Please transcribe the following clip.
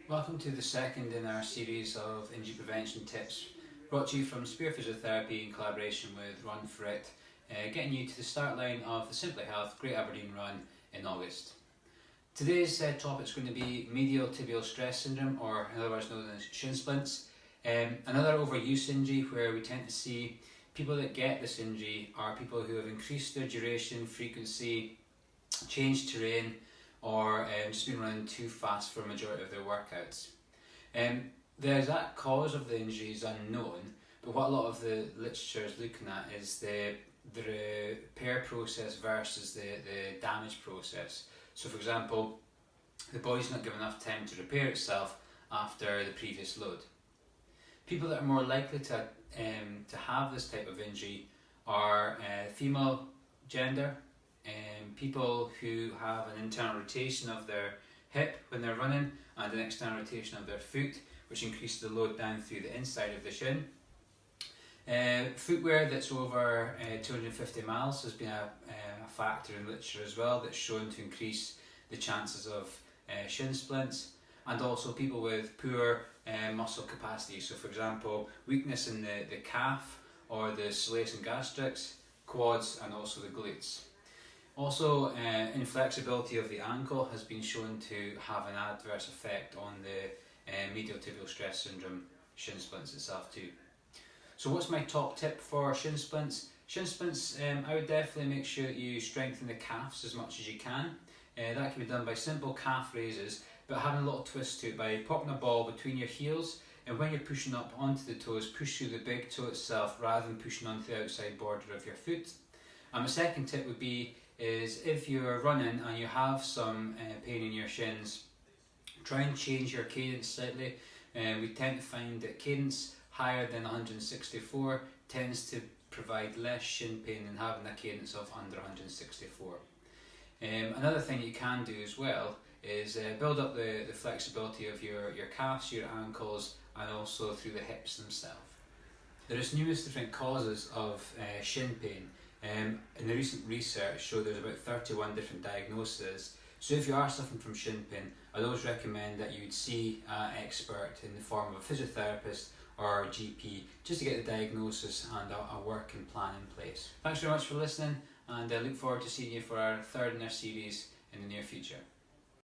Welcome to the second in our series of injury prevention tips brought to you from Spear Physiotherapy in collaboration with Run For It, getting you to the start line of the Simply Health Great Aberdeen Run in August. Today's topic is going to be Medial Tibial Stress Syndrome, or in other words known as shin splints. Another overuse injury where we tend to see people that get this injury are people who have increased their duration, frequency, changed terrain, or just been running too fast for a majority of their workouts. The exact cause of the injury is unknown, but what a lot of the literature is looking at is the repair process versus the damage process. So for example, the body's not given enough time to repair itself after the previous load. People that are more likely to have this type of injury are female gender, people who have an internal rotation of their hip when they're running and an external rotation of their foot, which increases the load down through the inside of the shin. Footwear that's over 250 miles has been a factor in literature as well that's shown to increase the chances of shin splints, and also people with poor muscle capacity. So for example, weakness in the calf or the soleus and gastrix, quads, and also the glutes. Also, inflexibility of the ankle has been shown to have an adverse effect on the medial tibial stress syndrome shin splints itself too. So what's my top tip for shin splints? Shin splints, I would definitely make sure that you strengthen the calves as much as you can. That can be done by simple calf raises, but having a little twist to it by popping a ball between your heels, and when you're pushing up onto the toes, push through the big toe itself rather than pushing onto the outside border of your foot. And my second tip would be if you're running and you have some pain in your shins, try and change your cadence slightly. We tend to find that cadence higher than 164 tends to provide less shin pain than having a cadence of under 164. Another thing you can do as well is build up the flexibility of your calves, your ankles, and also through the hips themselves. There is numerous different causes of shin pain. In the recent research showed there's about 31 different diagnoses. So if you are suffering from shin pain, I'd always recommend that you would see an expert in the form of a physiotherapist or a GP just to get the diagnosis and a working plan in place. Thanks very much for listening, and I look forward to seeing you for our third in our series in the near future.